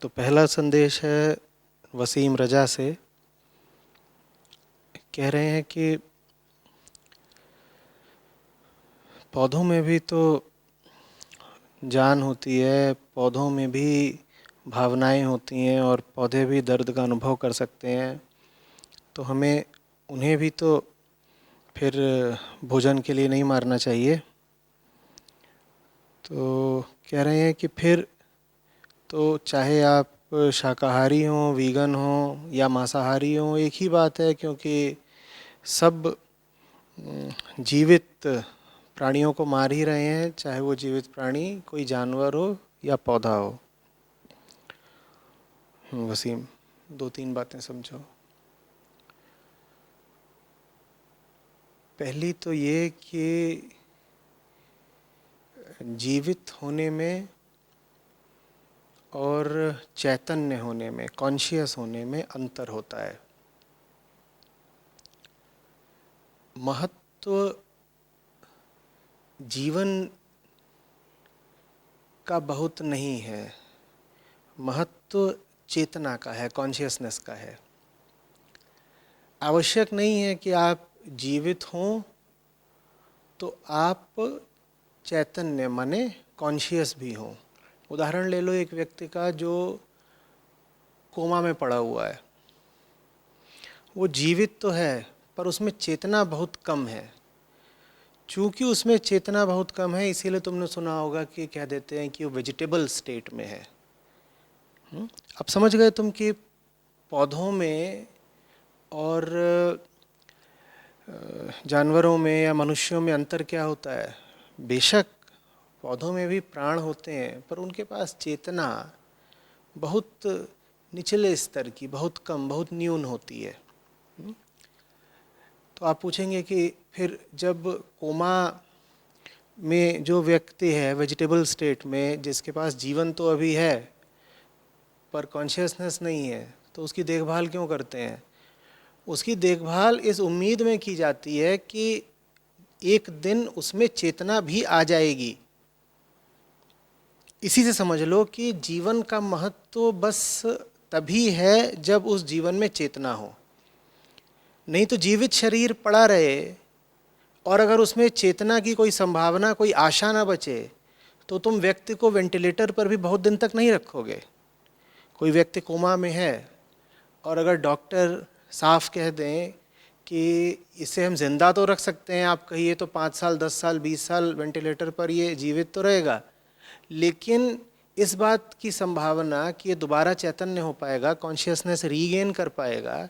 तो पहला संदेश है वसीम रजा से। कह रहे हैं कि पौधों में भी तो जान होती है, पौधों में भी भावनाएं होती हैं और पौधे भी दर्द का अनुभव कर सकते हैं। तो हमें उन्हें भी तो फिर भोजन के लिए नहीं मारना चाहिए। तो कह रहे हैं कि फिर तो चाहे आप शाकाहारी हों, वीगन हों या मांसाहारी हों, एक ही बात है, क्योंकि सब जीवित प्राणियों को मार ही रहे हैं, चाहे वो जीवित प्राणी कोई जानवर हो या पौधा हो। वसीम, दो तीन बातें समझो। पहली तो ये कि जीवित होने में और चैतन्य होने में, कॉन्शियस होने में अंतर होता है। महत्व जीवन का बहुत नहीं है, महत्व चेतना का है, कॉन्शियसनेस का है। आवश्यक नहीं है कि आप जीवित हों तो आप चैतन्य माने कॉन्शियस भी हों। उदाहरण ले लो एक व्यक्ति का जो कोमा में पड़ा हुआ है, वो जीवित तो है पर उसमें चेतना बहुत कम है। चूँकि उसमें चेतना बहुत कम है, इसीलिए तुमने सुना होगा कि कह देते हैं कि वो वेजिटेबल स्टेट में है। अब समझ गए तुम कि पौधों में और जानवरों में या मनुष्यों में अंतर क्या होता है। बेशक पौधों में भी प्राण होते हैं, पर उनके पास चेतना बहुत निचले स्तर की, बहुत कम, बहुत न्यून होती है। तो आप पूछेंगे कि फिर जब कोमा में जो व्यक्ति है, वेजिटेबल स्टेट में, जिसके पास जीवन तो अभी है पर कॉन्शियसनेस नहीं है, तो उसकी देखभाल क्यों करते हैं? उसकी देखभाल इस उम्मीद में की जाती है कि एक दिन उसमें चेतना भी आ जाएगी। इसी से समझ लो कि जीवन का महत्व बस तभी है जब उस जीवन में चेतना हो। नहीं तो जीवित शरीर पड़ा रहे और अगर उसमें चेतना की कोई संभावना, कोई आशा ना बचे, तो तुम व्यक्ति को वेंटिलेटर पर भी बहुत दिन तक नहीं रखोगे। कोई व्यक्ति कोमा में है और अगर डॉक्टर साफ कह दें कि इसे हम जिंदा तो रख सकते हैं, आप कहिए तो 5 साल, 10 साल, 20 साल वेंटिलेटर पर ये जीवित तो रहेगा, लेकिन इस बात की संभावना कि ये दोबारा चैतन्य हो पाएगा, कॉन्शियसनेस रीगेन कर पाएगा,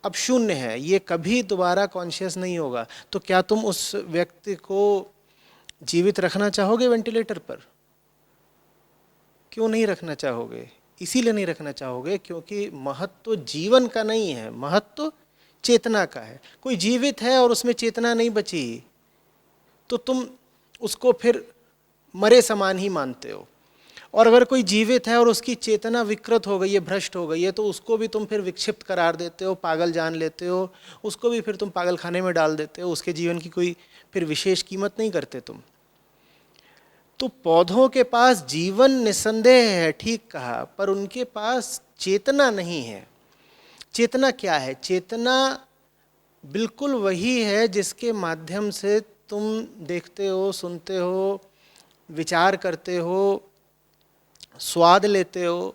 अब शून्य है। ये कभी दोबारा कॉन्शियस नहीं होगा। तो क्या तुम उस व्यक्ति को जीवित रखना चाहोगे वेंटिलेटर पर? क्यों नहीं रखना चाहोगे? इसीलिए नहीं रखना चाहोगे क्योंकि महत्व जीवन का नहीं है, महत्व चेतना का है। कोई जीवित है और उसमें चेतना नहीं बची, तो तुम उसको फिर मरे समान ही मानते हो। और अगर कोई जीवित है और उसकी चेतना विकृत हो गई है, भ्रष्ट हो गई है, तो उसको भी तुम फिर विक्षिप्त करार देते हो, पागल जान लेते हो, उसको भी फिर तुम पागल खाने में डाल देते हो। उसके जीवन की कोई फिर विशेष कीमत नहीं करते तुम। तो पौधों के पास जीवन निस्संदेह है, ठीक कहा, पर उनके पास चेतना नहीं है। चेतना क्या है? चेतना बिल्कुल वही है जिसके माध्यम से तुम देखते हो, सुनते हो, विचार करते हो, स्वाद लेते हो।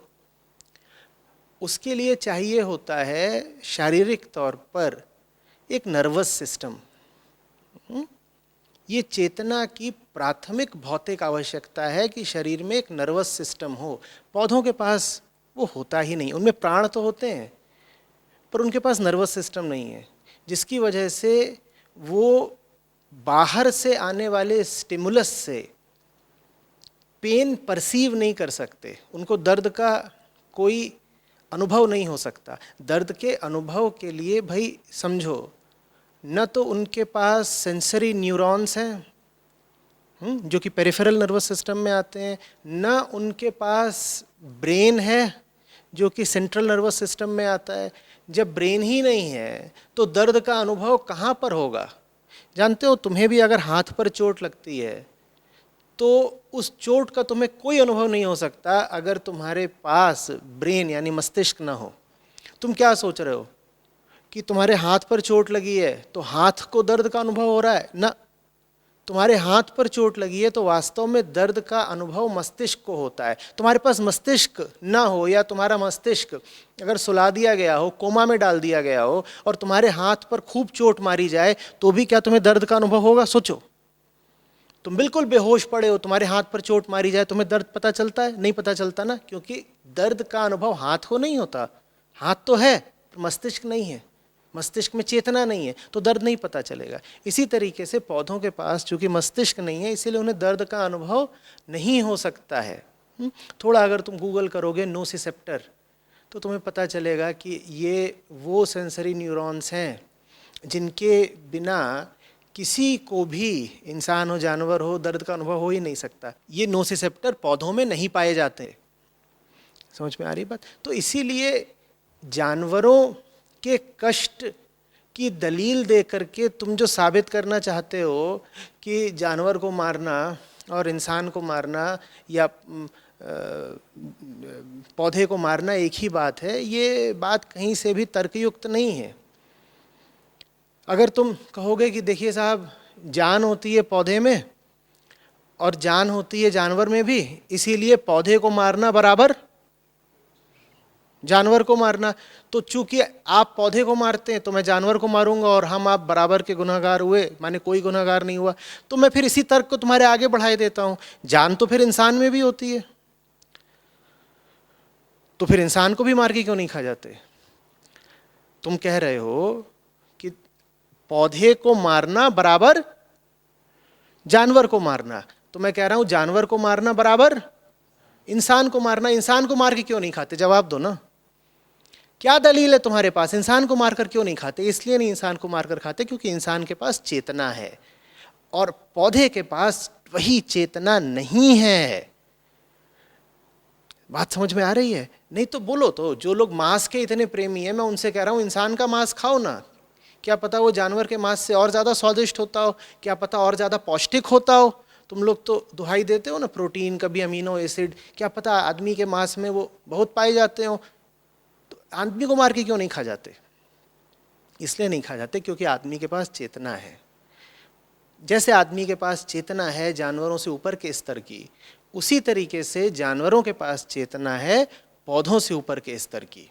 उसके लिए चाहिए होता है शारीरिक तौर पर एक नर्वस सिस्टम। ये चेतना की प्राथमिक भौतिक आवश्यकता है कि शरीर में एक नर्वस सिस्टम हो। पौधों के पास वो होता ही नहीं। उनमें प्राण तो होते हैं पर उनके पास नर्वस सिस्टम नहीं है, जिसकी वजह से वो बाहर से आने वाले स्टिमुलस से पेन परसीव नहीं कर सकते। उनको दर्द का कोई अनुभव नहीं हो सकता। दर्द के अनुभव के लिए भाई समझो, न तो उनके पास सेंसरी न्यूरॉन्स हैं जो कि पेरिफेरल नर्वस सिस्टम में आते हैं, न उनके पास ब्रेन है जो कि सेंट्रल नर्वस सिस्टम में आता है। जब ब्रेन ही नहीं है तो दर्द का अनुभव कहाँ पर होगा? जानते हो, तुम्हें भी अगर हाथ पर चोट लगती है तो उस चोट का तुम्हें कोई अनुभव नहीं हो सकता अगर तुम्हारे पास ब्रेन यानी मस्तिष्क ना हो। तुम क्या सोच रहे हो कि तुम्हारे हाथ पर चोट लगी है तो हाथ को दर्द का अनुभव हो रहा है ना, तुम्हारे हाथ पर चोट लगी है तो वास्तव में दर्द का अनुभव मस्तिष्क को होता है। तुम्हारे पास मस्तिष्क ना हो या तुम्हारा मस्तिष्क अगर सुला दिया गया हो, कोमा में डाल दिया गया हो और तुम्हारे हाथ पर खूब चोट मारी जाए तो भी क्या तुम्हें दर्द का अनुभव होगा? सोचो, तुम बिल्कुल बेहोश पड़े हो, तुम्हारे हाथ पर चोट मारी जाए, तुम्हें दर्द पता चलता है? नहीं पता चलता ना, क्योंकि दर्द का अनुभव हाथ को नहीं होता। हाथ तो है पर मस्तिष्क नहीं है, मस्तिष्क में चेतना नहीं है, तो दर्द नहीं पता चलेगा। इसी तरीके से पौधों के पास चूंकि मस्तिष्क नहीं है इसीलिए उन्हें दर्द का अनुभव नहीं हो सकता है। थोड़ा अगर तुम गूगल करोगे नोसिसेप्टर तो तुम्हें पता चलेगा कि ये वो सेंसरी न्यूरॉन्स हैं जिनके बिना किसी को भी, इंसान हो जानवर हो, दर्द का अनुभव हो ही नहीं सकता। ये नोसिसेप्टर पौधों में नहीं पाए जाते। समझ में आ रही बात? तो इसीलिए जानवरों के कष्ट की दलील दे करके तुम जो साबित करना चाहते हो कि जानवर को मारना और इंसान को मारना या पौधे को मारना एक ही बात है, ये बात कहीं से भी तर्कयुक्त नहीं है। अगर तुम कहोगे कि देखिए साहब, जान होती है पौधे में और जान होती है जानवर में भी, इसीलिए पौधे को मारना बराबर जानवर को मारना, तो चूंकि आप पौधे को मारते हैं तो मैं जानवर को मारूंगा और हम आप बराबर के गुनहगार हुए, माने कोई गुनहगार नहीं हुआ। तो मैं फिर इसी तर्क को तुम्हारे आगे बढ़ाए देता हूं, जान तो फिर इंसान में भी होती है, तो फिर इंसान को भी मार के क्यों नहीं खा जाते? तुम कह रहे हो कि पौधे को मारना बराबर जानवर को मारना, तो मैं कह रहा हूं जानवर को मारना बराबर इंसान को मारना। इंसान को मार के क्यों नहीं खाते? जवाब दो ना, क्या दलील है तुम्हारे पास? इंसान को मारकर क्यों नहीं खाते? इसलिए नहीं इंसान को मारकर खाते क्योंकि इंसान के पास चेतना है और पौधे के पास वही चेतना नहीं है। बात समझ में आ रही है? नहीं तो बोलो तो, जो लोग मांस के इतने प्रेमी हैं मैं उनसे कह रहा हूं इंसान का मांस खाओ ना, क्या पता वो जानवर के मांस से और ज़्यादा स्वादिष्ट होता हो, क्या पता और ज़्यादा पौष्टिक होता हो। तुम लोग तो दुहाई देते हो ना प्रोटीन, कभी अमीनो एसिड, क्या पता आदमी के मांस में वो बहुत पाए जाते हो। तो आदमी को मार के क्यों नहीं खा जाते? इसलिए नहीं खा जाते क्योंकि आदमी के पास चेतना है। जैसे आदमी के पास चेतना है जानवरों से ऊपर के स्तर की, उसी तरीके से जानवरों के पास चेतना है पौधों से ऊपर के स्तर की।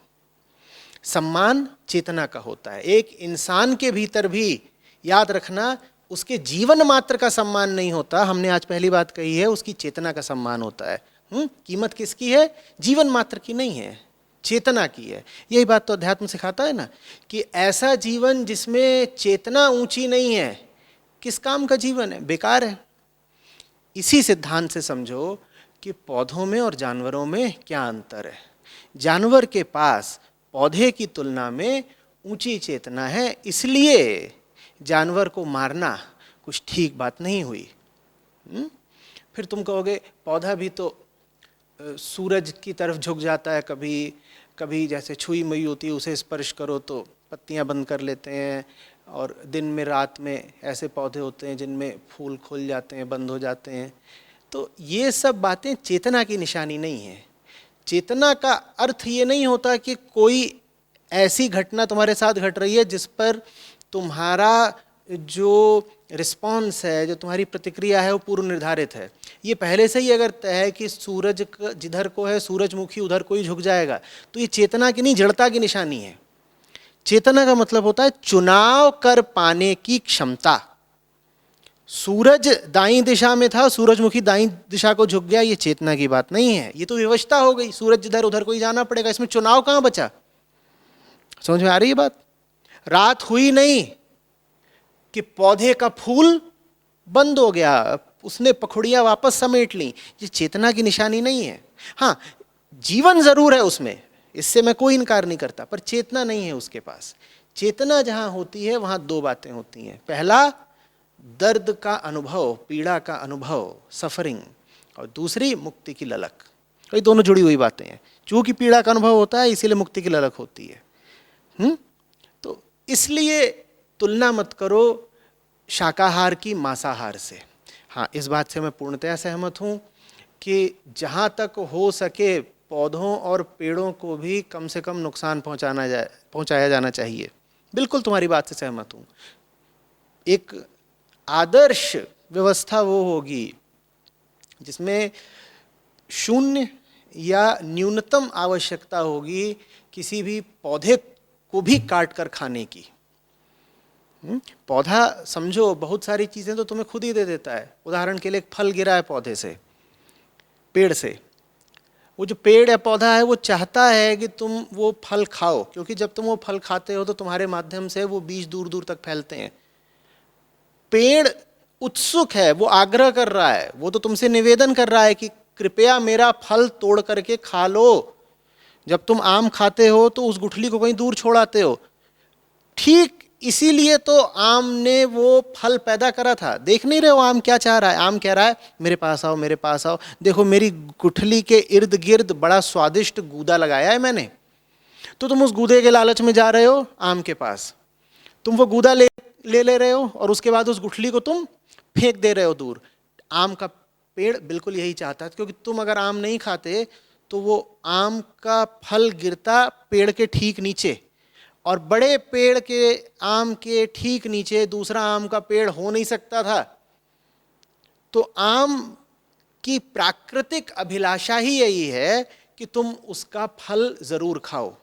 सम्मान चेतना का होता है। एक इंसान के भीतर भी, याद रखना, उसके जीवन मात्र का सम्मान नहीं होता, हमने आज पहली बात कही है, उसकी चेतना का सम्मान होता है। कीमत किसकी है? जीवन मात्र की नहीं है, चेतना की है। यही बात तो अध्यात्म सिखाता है ना कि ऐसा जीवन जिसमें चेतना ऊंची नहीं है किस काम का जीवन है? बेकार है। इसी सिद्धांत से समझो कि पौधों में और जानवरों में क्या अंतर है। जानवर के पास पौधे की तुलना में ऊंची चेतना है, इसलिए जानवर को मारना कुछ ठीक बात नहीं हुई। फिर तुम कहोगे पौधा भी तो सूरज की तरफ झुक जाता है, कभी कभी जैसे छुई मुई होती है उसे स्पर्श करो तो पत्तियां बंद कर लेते हैं, और दिन में रात में ऐसे पौधे होते हैं जिनमें फूल खुल जाते हैं, बंद हो जाते हैं। तो ये सब बातें चेतना की निशानी नहीं है। चेतना का अर्थ ये नहीं होता कि कोई ऐसी घटना तुम्हारे साथ घट रही है जिस पर तुम्हारा जो रिस्पॉन्स है, जो तुम्हारी प्रतिक्रिया है वो पूर्व निर्धारित है। ये पहले से ही अगर तय है कि सूरज जिधर को है सूरजमुखी उधर को ही झुक जाएगा, तो ये चेतना की नहीं, जड़ता की निशानी है। चेतना का मतलब होता है चुनाव कर पाने की क्षमता। सूरज दाईं दिशा में था, सूरजमुखी दाईं दिशा को झुक गया, ये चेतना की बात नहीं है, ये तो विवशता हो गई। सूरज जिधर उधर को ही जाना पड़ेगा, इसमें चुनाव कहां बचा? समझ में आ रही है बात? रात हुई नहीं कि पौधे का फूल बंद हो गया, उसने पखुड़ियां वापस समेट ली, ये चेतना की निशानी नहीं है। हाँ, जीवन जरूर है उसमें, इससे मैं कोई इनकार नहीं करता, पर चेतना नहीं है उसके पास। चेतना जहां होती है वहां दो बातें होती हैं। पहला, दर्द का अनुभव, पीड़ा का अनुभव, सफरिंग, और दूसरी मुक्ति की ललक। ये दोनों जुड़ी हुई बातें हैं। चूंकि पीड़ा का अनुभव होता है इसीलिए मुक्ति की ललक होती है। तो इसलिए तुलना मत करो शाकाहार की मांसाहार से। हाँ, इस बात से मैं पूर्णतया सहमत हूँ कि जहाँ तक हो सके पौधों और पेड़ों को भी कम से कम नुकसान पहुँचाया जाना चाहिए। बिल्कुल तुम्हारी बात से सहमत हूँ। एक आदर्श व्यवस्था वो होगी जिसमें शून्य या न्यूनतम आवश्यकता होगी किसी भी पौधे को भी काट कर खाने की। पौधा समझो बहुत सारी चीज़ें तो तुम्हें खुद ही दे देता है। उदाहरण के लिए एक फल गिरा है पौधे से, पेड़ से, वो जो पेड़ या पौधा है वो चाहता है कि तुम वो फल खाओ, क्योंकि जब तुम वो फल खाते हो तो तुम्हारे माध्यम से वो बीज दूर दूर तक फैलते हैं। पेड़ उत्सुक है, वो आग्रह कर रहा है, वो तो तुमसे निवेदन कर रहा है कि कृपया मेरा फल तोड़ करके खा लो। जब तुम आम खाते हो तो उस गुठली को कहीं दूर छोड़ाते हो। ठीक इसीलिए तो आम ने वो फल पैदा करा था। देख नहीं रहे हो आम क्या चाह रहा है? आम कह रहा है मेरे पास आओ, मेरे पास आओ, देखो मेरी गुठली के इर्द गिर्द बड़ा स्वादिष्ट गूदा लगाया है मैंने। तो तुम उस गूदे के लालच में जा रहे हो आम के पास, तुम वो गूदा ले रहे हो और उसके बाद उस गुठली को तुम फेंक दे रहे हो दूर। आम का पेड़ बिल्कुल यही चाहता है, क्योंकि तुम अगर आम नहीं खाते तो वो आम का फल गिरता पेड़ के ठीक नीचे, और बड़े पेड़ के आम के ठीक नीचे दूसरा आम का पेड़ हो नहीं सकता था। तो आम की प्राकृतिक अभिलाषा ही यही है कि तुम उसका फल जरूर खाओ।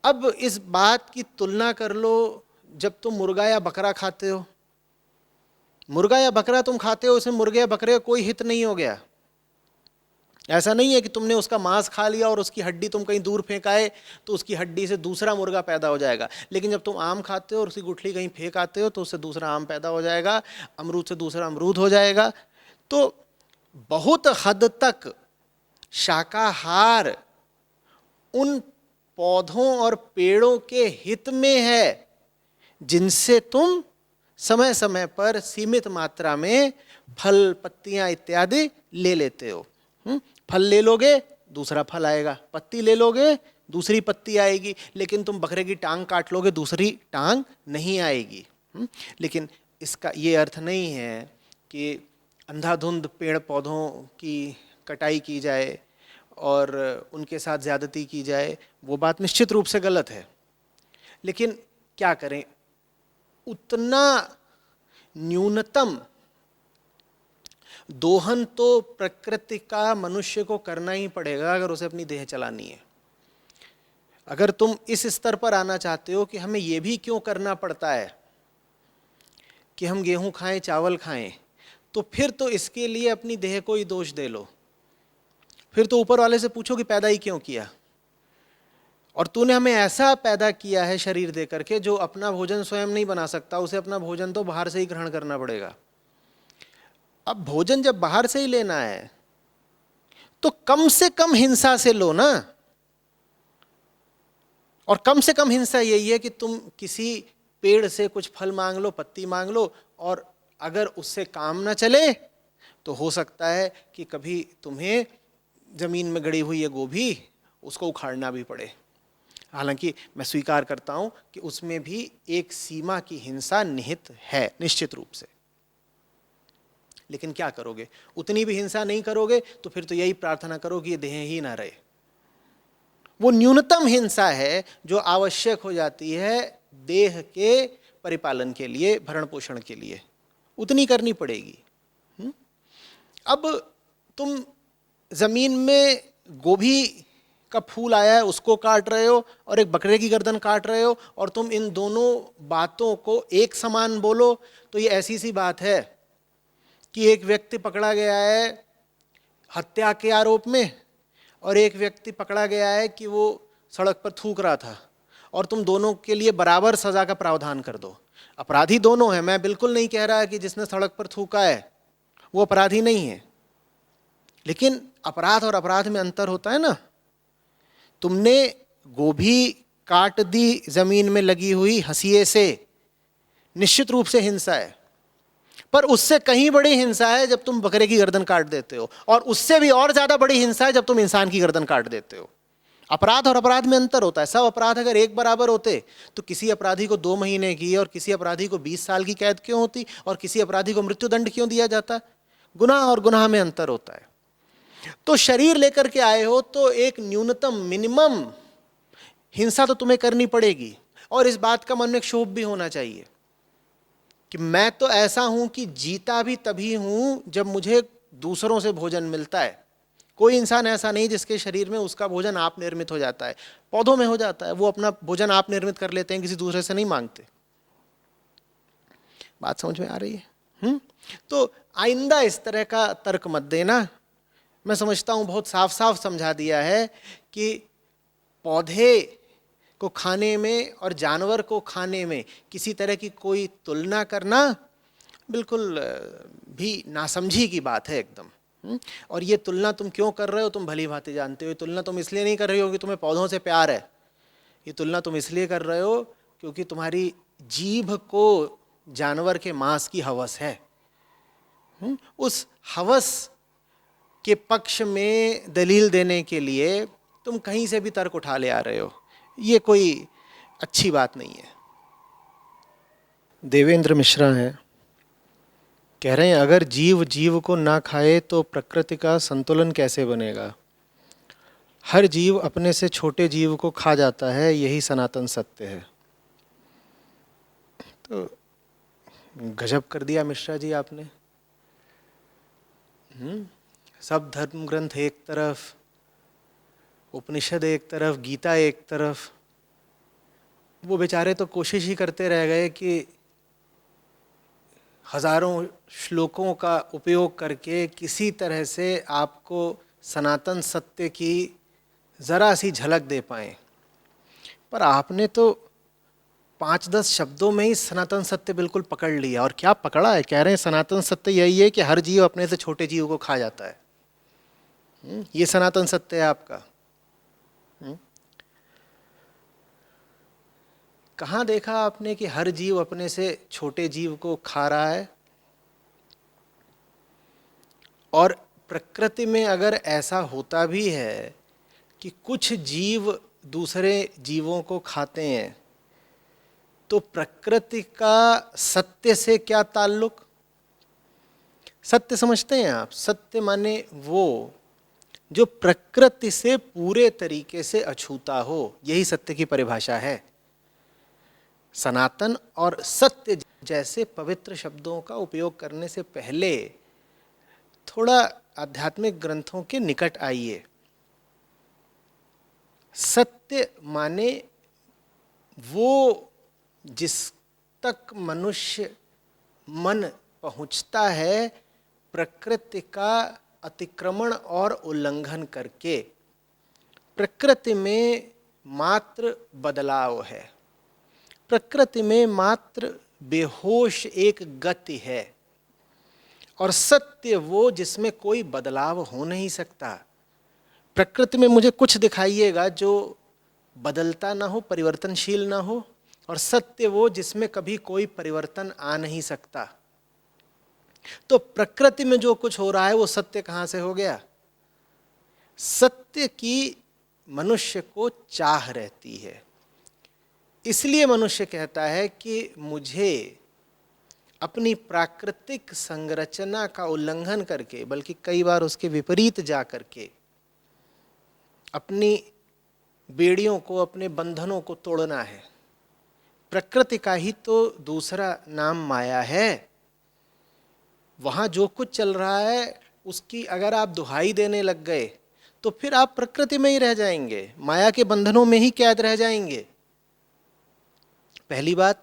अब इस बात की तुलना कर लो जब तुम मुर्गा या बकरा खाते हो। मुर्गा या बकरा तुम खाते हो, उसमें मुर्गे या बकरे का कोई हित नहीं हो गया। ऐसा नहीं है कि तुमने उसका मांस खा लिया और उसकी हड्डी तुम कहीं दूर फेंक आए तो उसकी हड्डी से दूसरा मुर्गा पैदा हो जाएगा। लेकिन जब तुम आम खाते हो और उसकी गुठली कहीं फेंक आते हो तो उससे दूसरा आम पैदा हो जाएगा, अमरूद से दूसरा अमरूद हो जाएगा। तो बहुत हद तक शाकाहार उन पौधों और पेड़ों के हित में है जिनसे तुम समय समय पर सीमित मात्रा में फल, पत्तियां इत्यादि ले लेते हो। फल ले लोगे दूसरा फल आएगा, पत्ती ले लोगे दूसरी पत्ती आएगी, लेकिन तुम बकरे की टांग काट लोगे दूसरी टांग नहीं आएगी। लेकिन इसका ये अर्थ नहीं है कि अंधाधुंध पेड़ पौधों की कटाई की जाए और उनके साथ ज़्यादती की जाए, वो बात निश्चित रूप से गलत है। लेकिन क्या करें, उतना न्यूनतम दोहन तो प्रकृति का मनुष्य को करना ही पड़ेगा अगर उसे अपनी देह चलानी है। अगर तुम इस स्तर पर आना चाहते हो कि हमें यह भी क्यों करना पड़ता है कि हम गेहूं खाएं, चावल खाएं, तो फिर तो इसके लिए अपनी देह को ही दोष दे लो। फिर तो ऊपर वाले से पूछो कि पैदा ही क्यों किया। और तूने हमें ऐसा पैदा किया है शरीर दे करके जो अपना भोजन स्वयं नहीं बना सकता, उसे अपना भोजन तो बाहर से ही ग्रहण करना पड़ेगा। अब भोजन जब बाहर से ही लेना है तो कम से कम हिंसा से लो ना। और कम से कम हिंसा यही है कि तुम किसी पेड़ से कुछ फल मांग लो, पत्ती मांग लो, और अगर उससे काम ना चले तो हो सकता है कि कभी तुम्हें जमीन में गड़ी हुई ये गोभी उसको उखाड़ना भी पड़े। हालांकि मैं स्वीकार करता हूं कि उसमें भी एक सीमा की हिंसा निहित है निश्चित रूप से। लेकिन क्या करोगे, उतनी भी हिंसा नहीं करोगे तो फिर तो यही प्रार्थना करो कि ये देह ही ना रहे। वो न्यूनतम हिंसा है जो आवश्यक हो जाती है देह के परिपालन के लिए, भरण पोषण के लिए, उतनी करनी पड़ेगी। अब तुम जमीन में गोभी का फूल आया है उसको काट रहे हो और एक बकरे की गर्दन काट रहे हो, और तुम इन दोनों बातों को एक समान बोलो तो ये ऐसी सी बात है कि एक व्यक्ति पकड़ा गया है हत्या के आरोप में और एक व्यक्ति पकड़ा गया है कि वो सड़क पर थूक रहा था, और तुम दोनों के लिए बराबर सजा का प्रावधान कर दो। अपराधी दोनों हैं, मैं बिल्कुल नहीं कह रहा कि जिसने सड़क पर थूका है वो अपराधी नहीं है, लेकिन अपराध और अपराध में अंतर होता है ना। तुमने गोभी काट दी जमीन में लगी हुई हंसिए से, निश्चित रूप से हिंसा है, पर उससे कहीं बड़ी हिंसा है जब तुम बकरे की गर्दन काट देते हो, और उससे भी और ज्यादा बड़ी हिंसा है जब तुम इंसान की गर्दन काट देते हो। अपराध और अपराध में अंतर होता है। सब अपराध अगर एक बराबर होते तो किसी अपराधी को 2 महीने की और किसी अपराधी को 20 साल की कैद क्यों होती, और किसी अपराधी को मृत्युदंड क्यों दिया जाता? गुनाह और गुनाह में अंतर होता है। तो शरीर लेकर के आए हो तो एक न्यूनतम मिनिमम हिंसा तो तुम्हें करनी पड़ेगी, और इस बात का मन में क्षोभ भी होना चाहिए कि मैं तो ऐसा हूं कि जीता भी तभी हूं जब मुझे दूसरों से भोजन मिलता है। कोई इंसान ऐसा नहीं जिसके शरीर में उसका भोजन आप निर्मित हो जाता है। पौधों में हो जाता है, वो अपना भोजन आप निर्मित कर लेते हैं, किसी दूसरे से नहीं मांगते। बात समझ में आ रही है? तो आइंदा इस तरह का तर्क मत देना। मैं समझता हूं बहुत साफ साफ समझा दिया है कि पौधे को खाने में और जानवर को खाने में किसी तरह की कोई तुलना करना बिल्कुल भी नासमझी की बात है एकदम। और ये तुलना तुम क्यों कर रहे हो तुम भली भांति जानते हो। ये तुलना तुम इसलिए नहीं कर रहे हो कि तुम्हें पौधों से प्यार है, ये तुलना तुम इसलिए कर रहे हो क्योंकि तुम्हारी जीभ को जानवर के मांस की हवस है। उस हवस के पक्ष में दलील देने के लिए तुम कहीं से भी तर्क उठा ले आ रहे हो, ये कोई अच्छी बात नहीं है। देवेंद्र मिश्रा हैं, कह रहे हैं अगर जीव जीव को ना खाए तो प्रकृति का संतुलन कैसे बनेगा? हर जीव अपने से छोटे जीव को खा जाता है, यही सनातन सत्य है। तो गजब कर दिया मिश्रा जी आपने। सब धर्म ग्रंथ एक तरफ, उपनिषद एक तरफ, गीता एक तरफ। वो बेचारे तो कोशिश ही करते रह गए कि हजारों श्लोकों का उपयोग करके किसी तरह से आपको सनातन सत्य की ज़रा सी झलक दे पाएँ। पर आपने तो 5-10 शब्दों में ही सनातन सत्य बिल्कुल पकड़ लिया। और क्या पकड़ा है? कह रहे हैं सनातन सत्य यही है कि हर जीव अपने से छोटे जीव को खा जाता है। ये सनातन सत्य है आपका। कहाँ देखा आपने कि हर जीव अपने से छोटे जीव को खा रहा है? और प्रकृति में अगर ऐसा होता भी है कि कुछ जीव दूसरे जीवों को खाते हैं, तो प्रकृति का सत्य से क्या ताल्लुक? सत्य समझते हैं आप? सत्य माने वो जो प्रकृति से पूरे तरीके से अछूता हो, यही सत्य की परिभाषा है। सनातन और सत्य जैसे पवित्र शब्दों का उपयोग करने से पहले थोड़ा आध्यात्मिक ग्रंथों के निकट आइए। सत्य माने वो जिस तक मनुष्य मन पहुंचता है प्रकृति का अतिक्रमण और उल्लंघन करके। प्रकृति में मात्र बदलाव है, प्रकृति में मात्र बेहोश एक गति है, और सत्य वो जिसमें कोई बदलाव हो नहीं सकता। प्रकृति में मुझे कुछ दिखाइएगा जो बदलता ना हो, परिवर्तनशील ना हो, और सत्य वो जिसमें कभी कोई परिवर्तन आ नहीं सकता। तो प्रकृति में जो कुछ हो रहा है वो सत्य कहाँ से हो गया? सत्य की मनुष्य को चाह रहती है। इसलिए मनुष्य कहता है कि मुझे अपनी प्राकृतिक संरचना का उल्लंघन करके, बल्कि कई बार उसके विपरीत जा करके, अपनी बेड़ियों को, अपने बंधनों को तोड़ना है। प्रकृति का ही तो दूसरा नाम माया है। वहाँ जो कुछ चल रहा है उसकी अगर आप दुहाई देने लग गए तो फिर आप प्रकृति में ही रह जाएंगे, माया के बंधनों में ही कैद रह जाएंगे। पहली बात,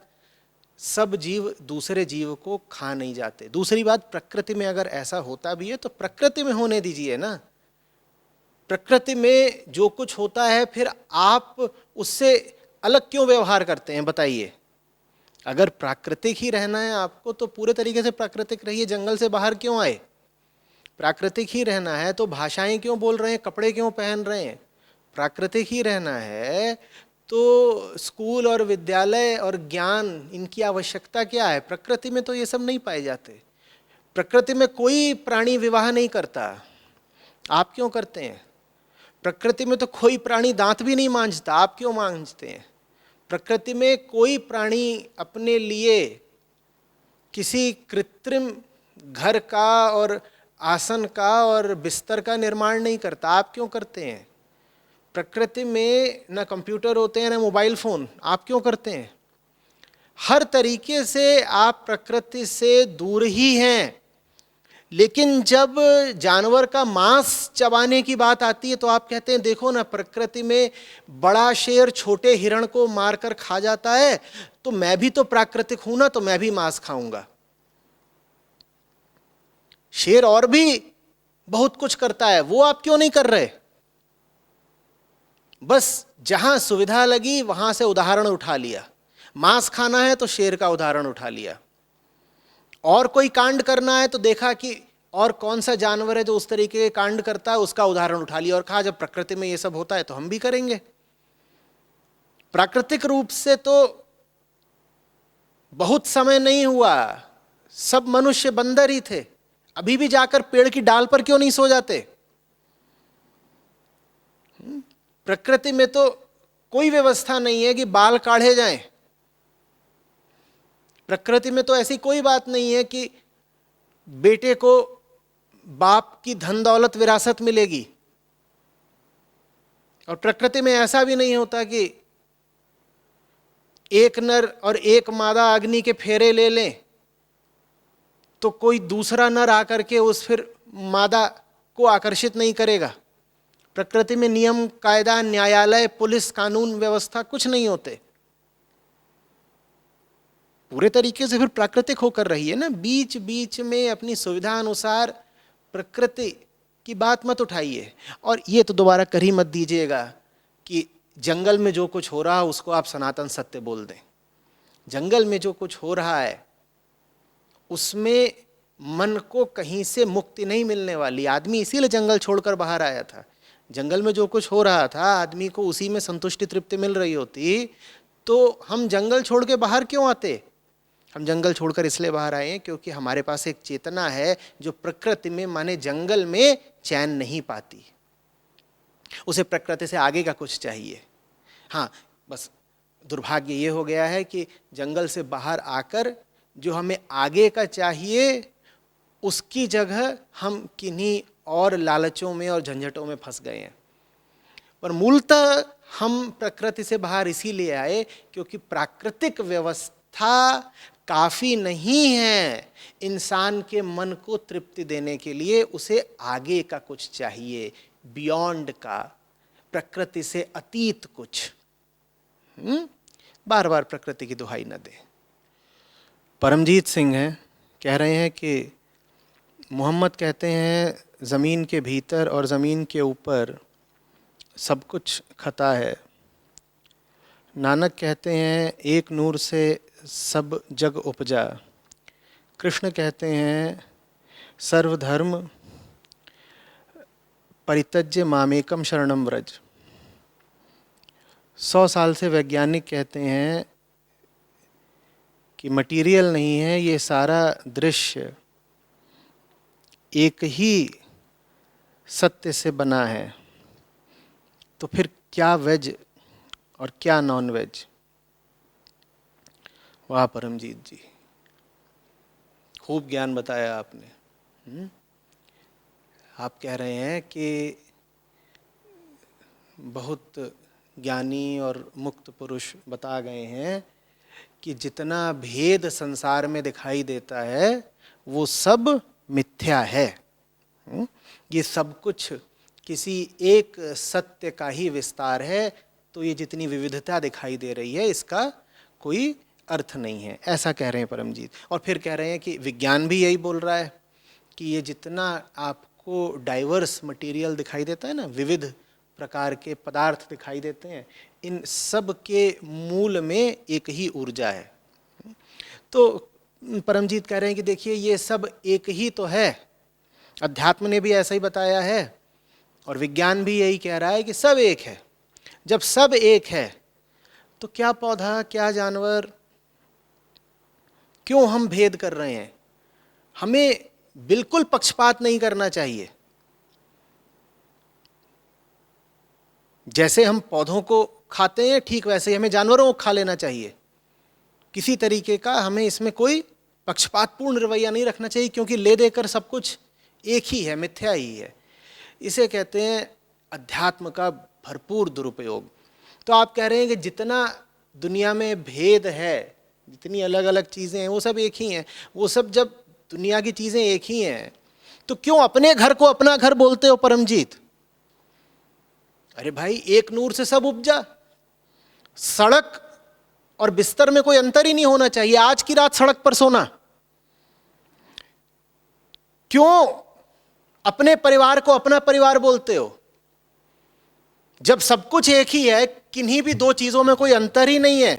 सब जीव दूसरे जीव को खा नहीं जाते। दूसरी बात, प्रकृति में अगर ऐसा होता भी है तो प्रकृति में होने दीजिए ना। प्रकृति में जो कुछ होता है फिर आप उससे अलग क्यों व्यवहार करते हैं बताइए? अगर प्राकृतिक ही रहना है आपको तो पूरे तरीके से प्राकृतिक रहिए, जंगल से बाहर क्यों आए? प्राकृतिक ही रहना है तो भाषाएं क्यों बोल रहे हैं, कपड़े क्यों पहन रहे हैं? प्राकृतिक ही रहना है तो स्कूल और विद्यालय और ज्ञान, इनकी आवश्यकता क्या है? प्रकृति में तो ये सब नहीं पाए जाते। प्रकृति में कोई प्राणी विवाह नहीं करता। आप क्यों करते हैं? प्रकृति में तो कोई प्राणी दांत भी नहीं मांजता, आप क्यों मांजते हैं? प्रकृति में कोई प्राणी अपने लिए किसी कृत्रिम घर का और आसन का और बिस्तर का निर्माण नहीं करता, आप क्यों करते हैं? प्रकृति में न कंप्यूटर होते हैं न मोबाइल फोन, आप क्यों करते हैं? हर तरीके से आप प्रकृति से दूर ही हैं। लेकिन जब जानवर का मांस चबाने की बात आती है तो आप कहते हैं देखो ना, प्रकृति में बड़ा शेर छोटे हिरण को मारकर खा जाता है, तो मैं भी तो प्राकृतिक हूं ना, तो मैं भी मांस खाऊंगा। शेर और भी बहुत कुछ करता है, वो आप क्यों नहीं कर रहे? बस जहां सुविधा लगी वहां से उदाहरण उठा लिया। मांस खाना है तो शेर का उदाहरण उठा लिया, और कोई कांड करना है तो देखा कि और कौन सा जानवर है जो उस तरीके के कांड करता है, उसका उदाहरण उठा लिया और कहा जब प्रकृति में ये सब होता है तो हम भी करेंगे। प्राकृतिक रूप से तो बहुत समय नहीं हुआ, सब मनुष्य बंदर ही थे। अभी भी जाकर पेड़ की डाल पर क्यों नहीं सो जाते? प्रकृति में तो कोई व्यवस्था नहीं है कि बाल काढ़े जाएं। प्रकृति में तो ऐसी कोई बात नहीं है कि बेटे को बाप की धन दौलत विरासत मिलेगी। और प्रकृति में ऐसा भी नहीं होता कि एक नर और एक मादा अग्नि के फेरे ले लें तो कोई दूसरा नर आकर के उस फिर मादा को आकर्षित नहीं करेगा। प्रकृति में नियम, कायदा, न्यायालय, पुलिस, कानून व्यवस्था कुछ नहीं होते। पूरे तरीके से फिर प्राकृतिक होकर रही है ना। बीच बीच में अपनी सुविधा अनुसार प्रकृति की बात मत उठाइए। और ये तो दोबारा कर ही मत दीजिएगा कि जंगल में जो कुछ हो रहा है उसको आप सनातन सत्य बोल दें। जंगल में जो कुछ हो रहा है उसमें मन को कहीं से मुक्ति नहीं मिलने वाली। आदमी इसीलिए जंगल छोड़कर बाहर आया था। जंगल में जो कुछ हो रहा था आदमी को उसी में संतुष्टि तृप्ति मिल रही होती तो हम जंगल छोड़ के बाहर क्यों आते? हम जंगल छोड़कर इसलिए बाहर आए हैं क्योंकि हमारे पास एक चेतना है जो प्रकृति में माने जंगल में चैन नहीं पाती, उसे प्रकृति से आगे का कुछ चाहिए। हाँ, बस दुर्भाग्य ये हो गया है कि जंगल से बाहर आकर जो हमें आगे का चाहिए उसकी जगह हम किन्हीं और लालचों में और झंझटों में फंस गए हैं। पर मूलतः हम प्रकृति से बाहर इसीलिए आए क्योंकि प्राकृतिक व्यवस्था काफ़ी नहीं है इंसान के मन को तृप्ति देने के लिए। उसे आगे का कुछ चाहिए, बियॉन्ड का, प्रकृति से अतीत कुछ। बार बार प्रकृति की दुहाई न दे। परमजीत सिंह हैं, कह रहे हैं कि मोहम्मद कहते हैं ज़मीन के भीतर और ज़मीन के ऊपर सब कुछ खता है। नानक कहते हैं एक नूर से सब जग उपजा। कृष्ण कहते हैं सर्वधर्म परित्यज्य मामेकम शरणम व्रज। 100 साल से वैज्ञानिक कहते हैं कि मटीरियल नहीं है, ये सारा दृश्य एक ही सत्य से बना है। तो फिर क्या वेज और क्या नॉन वेज? वाह परमजीत जी, खूब ज्ञान बताया आपने। आप कह रहे हैं कि बहुत ज्ञानी और मुक्त पुरुष बता गए हैं कि जितना भेद संसार में दिखाई देता है वो सब मिथ्या है। ये सब कुछ किसी एक सत्य का ही विस्तार है। तो ये जितनी विविधता दिखाई दे रही है इसका कोई अर्थ नहीं है, ऐसा कह रहे हैं परमजीत। और फिर कह रहे हैं कि विज्ञान भी यही बोल रहा है कि ये जितना आपको डाइवर्स मटेरियल दिखाई देता है ना, विविध प्रकार के पदार्थ दिखाई देते हैं, इन सब के मूल में एक ही ऊर्जा है। तो परमजीत कह रहे हैं कि देखिए ये सब एक ही तो है। अध्यात्म ने भी ऐसा ही बताया है और विज्ञान भी यही कह रहा है कि सब एक है। जब सब एक है तो क्या पौधा, क्या जानवर, क्यों हम भेद कर रहे हैं? हमें बिल्कुल पक्षपात नहीं करना चाहिए। जैसे हम पौधों को खाते हैं ठीक वैसे ही हमें जानवरों को खा लेना चाहिए। किसी तरीके का हमें इसमें कोई पक्षपातपूर्ण रवैया नहीं रखना चाहिए, क्योंकि ले देकर सब कुछ एक ही है, मिथ्या ही है। इसे कहते हैं अध्यात्म का भरपूर दुरुपयोग। तो आप कह रहे हैं कि जितना दुनिया में भेद है, जितनी अलग अलग चीज़ें हैं, वो सब एक ही हैं। वो सब जब दुनिया की चीज़ें एक ही हैं तो क्यों अपने घर को अपना घर बोलते हो परमजीत? अरे भाई, एक नूर से सब उपजा। सड़क और बिस्तर में कोई अंतर ही नहीं होना चाहिए। आज की रात सड़क पर सोना, क्यों अपने परिवार को अपना परिवार बोलते हो? जब सब कुछ एक ही है, किन्हीं भी दो चीजों में कोई अंतर ही नहीं है,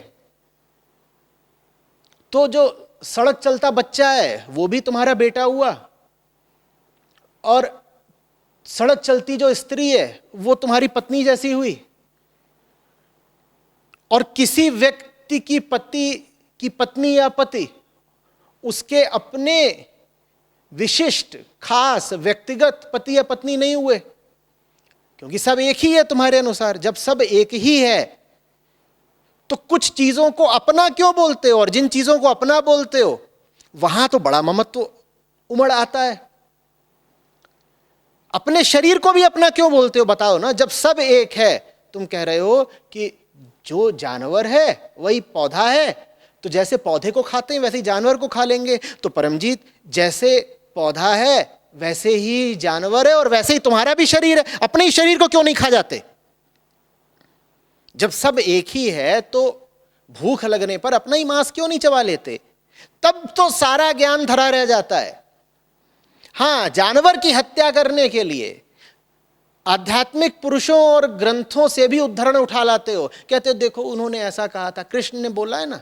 तो जो सड़क चलता बच्चा है वो भी तुम्हारा बेटा हुआ, और सड़क चलती जो स्त्री है वो तुम्हारी पत्नी जैसी हुई। और किसी व्यक्ति की पत्नी या पति उसके अपने विशिष्ट खास व्यक्तिगत पति या पत्नी नहीं हुए, क्योंकि सब एक ही है तुम्हारे अनुसार। जब सब एक ही है तो कुछ चीजों को अपना क्यों बोलते हो? और जिन चीजों को अपना बोलते हो वहां तो बड़ा ममत्व उमड़ आता है। अपने शरीर को भी अपना क्यों बोलते हो बताओ ना? जब सब एक है, तुम कह रहे हो कि जो जानवर है वही पौधा है, तो जैसे पौधे को खाते हैं वैसे ही जानवर को खा लेंगे। तो परमजीत, जैसे पौधा है वैसे ही जानवर है और वैसे ही तुम्हारा भी शरीर है। अपने ही शरीर को क्यों नहीं खा जाते? जब सब एक ही है तो भूख लगने पर अपना ही मांस क्यों नहीं चबा लेते? तब तो सारा ज्ञान धरा रह जाता है। हां, जानवर की हत्या करने के लिए आध्यात्मिक पुरुषों और ग्रंथों से भी उद्धरण उठा लाते हो, कहते हो देखो उन्होंने ऐसा कहा था, कृष्ण ने बोला है ना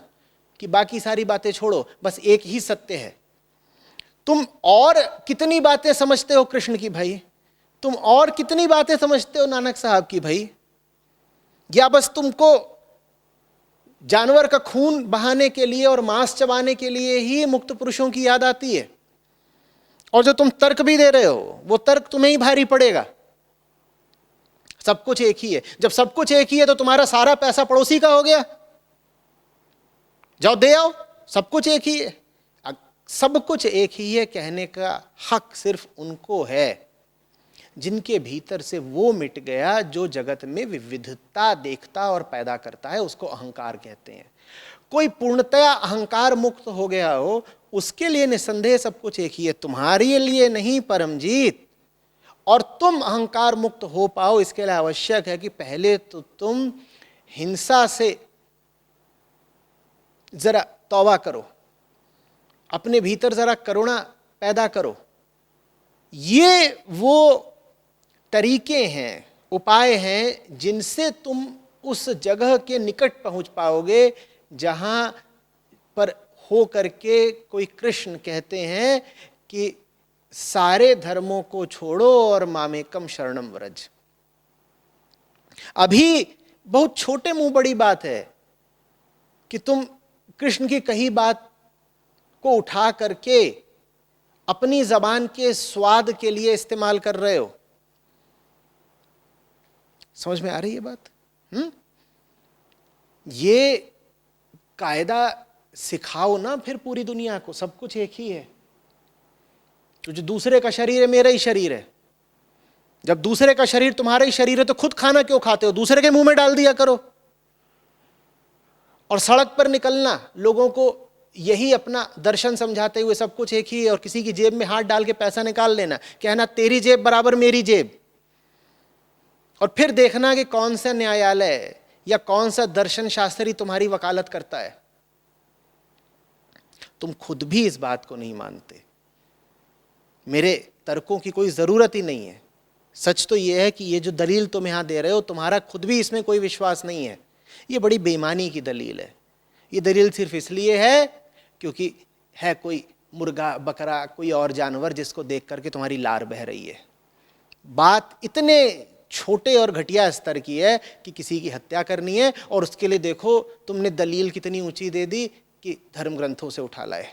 कि बाकी सारी बातें छोड़ो, बस एक ही सत्य है। तुम और कितनी बातें समझते हो कृष्ण की भाई? तुम और कितनी बातें समझते हो नानक साहब की भाई? या बस तुमको जानवर का खून बहाने के लिए और मांस चबाने के लिए ही मुक्त पुरुषों की याद आती है? और जो तुम तर्क भी दे रहे हो वो तर्क तुम्हें ही भारी पड़ेगा। सब कुछ एक ही है। जब सब कुछ एक ही है तो तुम्हारा सारा पैसा पड़ोसी का हो गया, जाओ दे आओ, सब कुछ एक ही है। सब कुछ एक ही है कहने का हक सिर्फ उनको है जिनके भीतर से वो मिट गया जो जगत में विविधता देखता और पैदा करता है, उसको अहंकार कहते हैं। कोई पूर्णतया अहंकार मुक्त हो गया हो, उसके लिए निसंदेह सब कुछ एक ही है, तुम्हारे लिए नहीं परमजीत। और तुम अहंकार मुक्त हो पाओ इसके लिए आवश्यक है कि पहले तो तुम हिंसा से जरा तौबा करो, अपने भीतर जरा करुणा पैदा करो। ये वो तरीके हैं, उपाय हैं जिनसे तुम उस जगह के निकट पहुंच पाओगे जहां पर हो करके कोई कृष्ण कहते हैं कि सारे धर्मों को छोड़ो और मामेकम शरणम व्रज। अभी बहुत छोटे मुंह बड़ी बात है कि तुम कृष्ण की कही बात को उठा करके अपनी जबान के स्वाद के लिए इस्तेमाल कर रहे हो। समझ में आ रही है बात? ये कायदा सिखाओ ना फिर पूरी दुनिया को, सब कुछ एक ही है। तो जो दूसरे का शरीर है मेरा ही शरीर है। जब दूसरे का शरीर तुम्हारा ही शरीर है तो खुद खाना क्यों खाते हो? दूसरे के मुंह में डाल दिया करो। और सड़क पर निकलना, लोगों को यही अपना दर्शन समझाते हुए सब कुछ एक ही है, और किसी की जेब में हाथ डाल के पैसा निकाल लेना, कहना तेरी जेब बराबर मेरी जेब, और फिर देखना कि कौन सा न्यायालय या कौन सा दर्शन शास्त्री तुम्हारी वकालत करता है। तुम खुद भी इस बात को नहीं मानते। मेरे तर्कों की कोई जरूरत ही नहीं है। सच तो यह है कि ये जो दलील तुम यहां दे रहे हो, तुम्हारा खुद भी इसमें कोई विश्वास नहीं है। ये बड़ी बेईमानी की दलील है। ये दलील सिर्फ इसलिए है क्योंकि है कोई मुर्गा, बकरा, कोई और जानवर जिसको देख करके तुम्हारी लार बह रही है। बात इतने छोटे और घटिया स्तर की है कि किसी की हत्या करनी है और उसके लिए देखो तुमने दलील कितनी ऊंची दे दी कि धर्म ग्रंथों से उठा लाए।